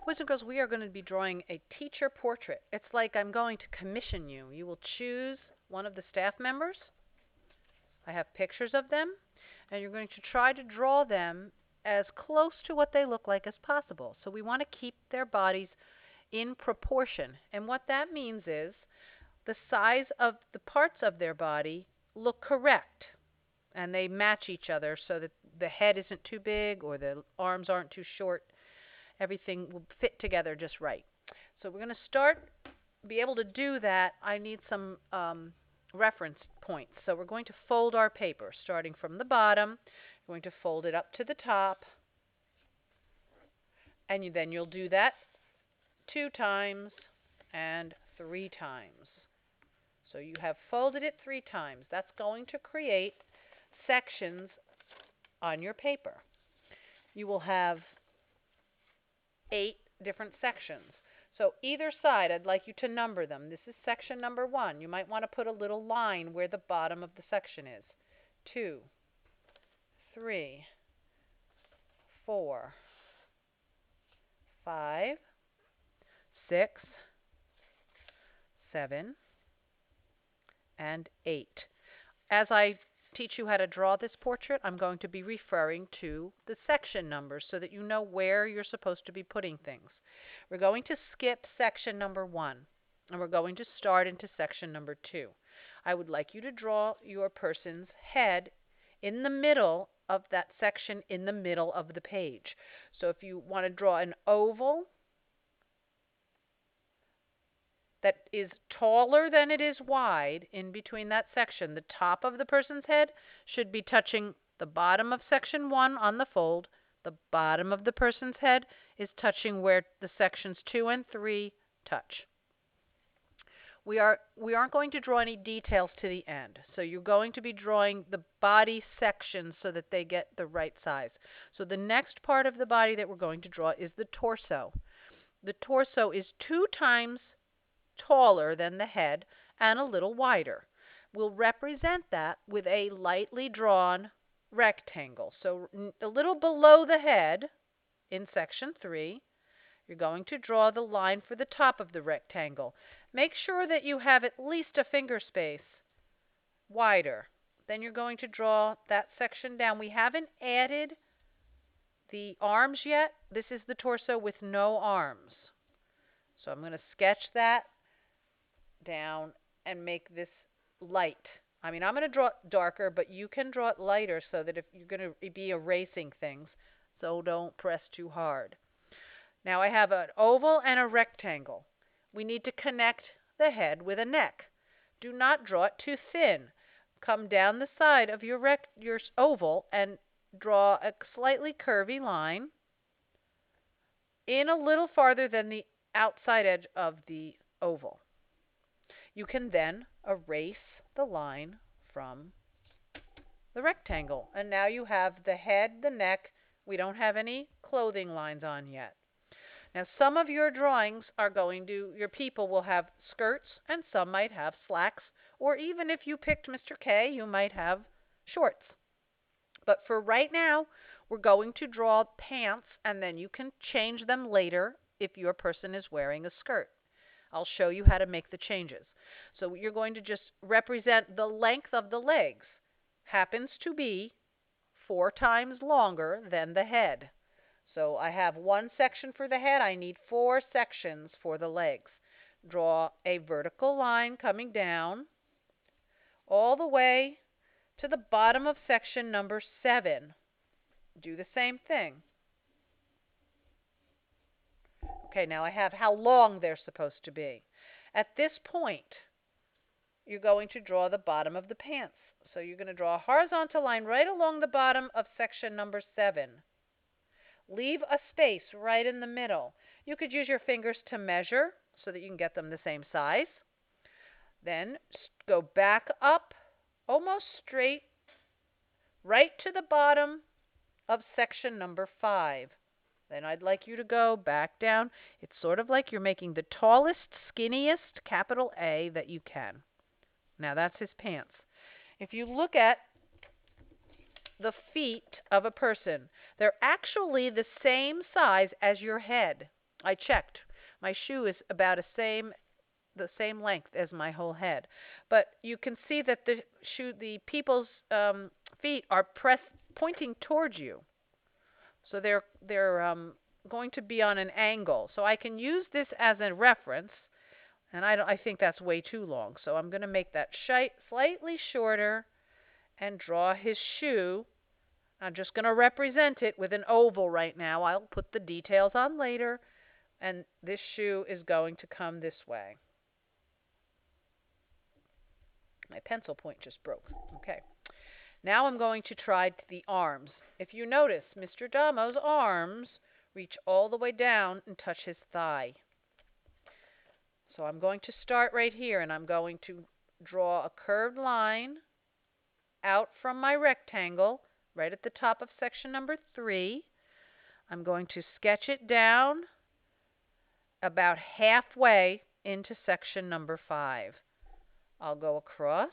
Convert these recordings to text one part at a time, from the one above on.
Boys and girls, we are going to be drawing a teacher portrait. It's like I'm going to commission you. You will choose one of the staff members. I have pictures of them, and you're going to try to draw them as close to what they look like as possible. So we want to keep their bodies in proportion. And what that means is the size of the parts of their body look correct, and they match each other so that the head isn't too big or the arms aren't too short. Everything will fit together just right. So we're going to be able to do that. I need some reference points. So we're going to fold our paper, starting from the bottom. We're going to fold it up to the top, and then you'll do that 2 times and 3 times. So you have folded it 3 times. That's going to create sections on your paper. You will have 8 different sections. So either side, I'd like you to number them. This is section number 1. You might want to put a little line where the bottom of the section is. 2, 3, 4, 5, 6, 7, and 8. As I teach you how to draw this portrait, I'm going to be referring to the section numbers so that you know where you're supposed to be putting things. We're going to skip section number 1, and we're going to start into section number 2. I would like you to draw your person's head in the middle of that section, in the middle of the page. So if you want to draw an oval that is taller than it is wide in between that section, the top of the person's head should be touching the bottom of section 1 on the fold. The bottom of the person's head is touching where the sections 2 and 3 touch. We aren't going to draw any details to the end. So you're going to be drawing the body sections so that they get the right size. So the next part of the body that we're going to draw is the torso. The torso is 2 times taller than the head and a little wider. We'll represent that with a lightly drawn rectangle. So a little below the head in section 3, you're going to draw the line for the top of the rectangle. Make sure that you have at least a finger space wider. Then you're going to draw that section down. We haven't added the arms yet. This is the torso with no arms. So I'm going to sketch that down and make this light. I mean, I'm going to draw it darker, but you can draw it lighter so that if you're going to be erasing things, so don't press too hard. Now I have an oval and a rectangle. We need to connect the head with a neck. Do not draw it too thin. Come down the side of your oval and draw a slightly curvy line in a little farther than the outside edge of the oval. You can then erase the line from the rectangle. And now you have the head, the neck. We don't have any clothing lines on yet. Now some of your drawings are your people will have skirts, and some might have slacks, or even if you picked Mr. K, you might have shorts. But for right now, we're going to draw pants, and then you can change them later if your person is wearing a skirt. I'll show you how to make the changes. So you're going to just represent the length of the legs. Happens to be 4 times longer than the head. So I have 1 section for the head. I need 4 sections for the legs. Draw a vertical line coming down all the way to the bottom of section number 7. Do the same thing. Okay, now I have how long they're supposed to be. At this point, you're going to draw the bottom of the pants. So you're going to draw a horizontal line right along the bottom of section number 7. Leave a space right in the middle. You could use your fingers to measure so that you can get them the same size. Then go back up almost straight right to the bottom of section number 5. Then I'd like you to go back down. It's sort of like you're making the tallest, skinniest capital A that you can. Now that's his pants. If you look at the feet of a person, they're actually the same size as your head. I checked. My shoe is about the same length as my whole head. But you can see that the people's feet are pointing towards you. So they're going to be on an angle. So I can use this as a reference, and I think that's way too long. So I'm going to make that slightly shorter and draw his shoe. I'm just going to represent it with an oval right now. I'll put the details on later, and this shoe is going to come this way. My pencil point just broke. Okay. Now I'm going to try the arms. If you notice, Mr. Damo's arms reach all the way down and touch his thigh. So I'm going to start right here, and I'm going to draw a curved line out from my rectangle right at the top of section number 3. I'm going to sketch it down about halfway into section number 5. I'll go across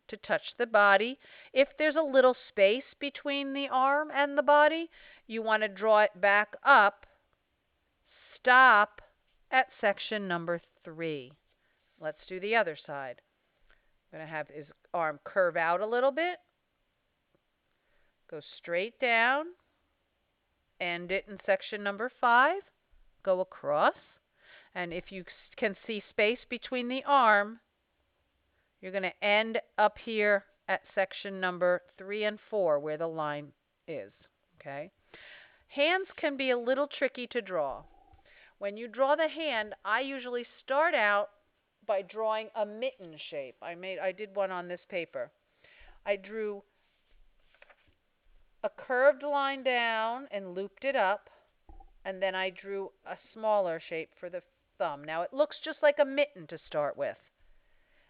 to touch the body. If there's a little space between the arm and the body, you want to draw it back up. Stop at section number 3. Let's do the other side. I'm going to have his arm curve out a little bit. Go straight down. End it in section number 5. Go across. And if you can see space between the arm, you're going to end up here at section number 3 and 4 where the line is. Okay? Hands can be a little tricky to draw. When you draw the hand, I usually start out by drawing a mitten shape. I did one on this paper. I drew a curved line down and looped it up, and then I drew a smaller shape for the thumb. Now it looks just like a mitten to start with.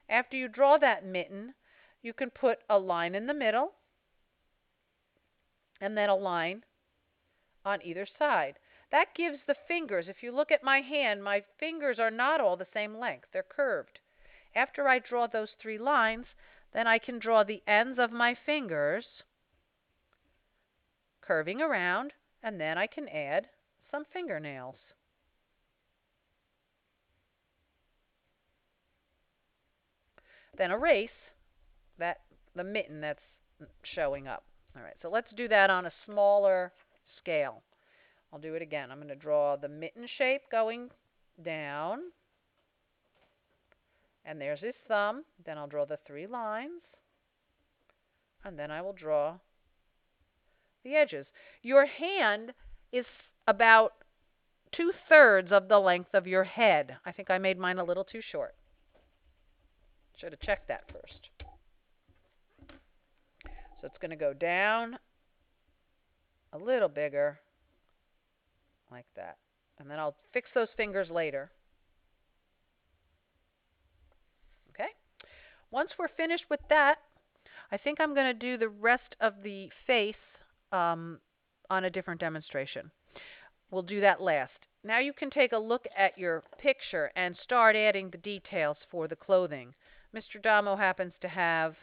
After you draw that mitten, you can put a line in the middle and then a line on either side. That gives the fingers, if you look at my hand, my fingers are not all the same length. They're curved. After I draw those 3 lines, then I can draw the ends of my fingers curving around, and then I can add some fingernails. Then erase the mitten that's showing up. All right, so let's do that on a smaller scale. I'll do it again. I'm going to draw the mitten shape going down. And there's his thumb. Then I'll draw the 3 lines. And then I will draw the edges. Your hand is about 2/3 of the length of your head. I think I made mine a little too short. Should have checked that first. So it's going to go down a little bigger, like that. And then I'll fix those fingers later. Okay? Once we're finished with that, I think I'm going to do the rest of the face on a different demonstration. We'll do that last. Now you can take a look at your picture and start adding the details for the clothing. Mr. Damo happens to have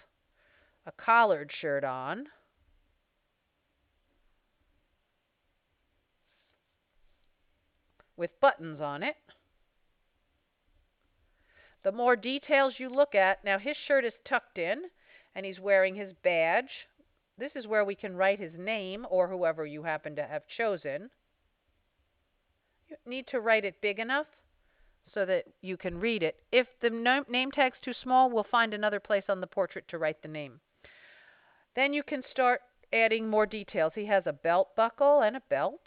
a collared shirt on. With buttons on it. The more details you look at, now his shirt is tucked in and he's wearing his badge. This is where we can write his name or whoever you happen to have chosen. You need to write it big enough so that you can read it. If the name tag's too small, we'll find another place on the portrait to write the name. Then you can start adding more details. He has a belt buckle and a belt.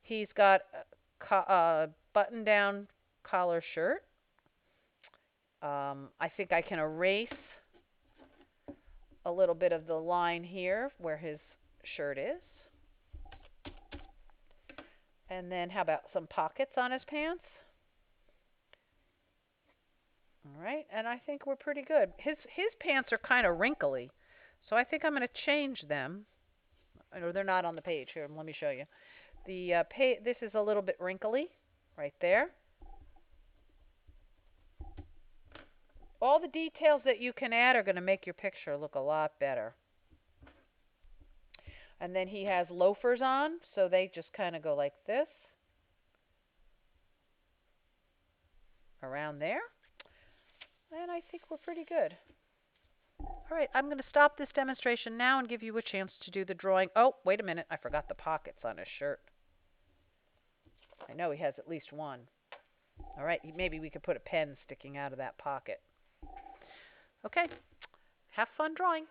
He's got a button-down collar shirt. I think I can erase a little bit of the line here where his shirt is. And then how about some pockets on his pants? All right, and I think we're pretty good. His pants are kind of wrinkly, so I think I'm going to change them. Or they're not on the page. Here, let me show you. This is a little bit wrinkly right there. All the details that you can add are going to make your picture look a lot better. And then he has loafers on, so they just kind of go like this. Around there. And I think we're pretty good. All right, I'm going to stop this demonstration now and give you a chance to do the drawing. Oh, wait a minute. I forgot the pockets on his shirt. I know he has at least one. All right, maybe we could put a pen sticking out of that pocket. Okay, have fun drawing.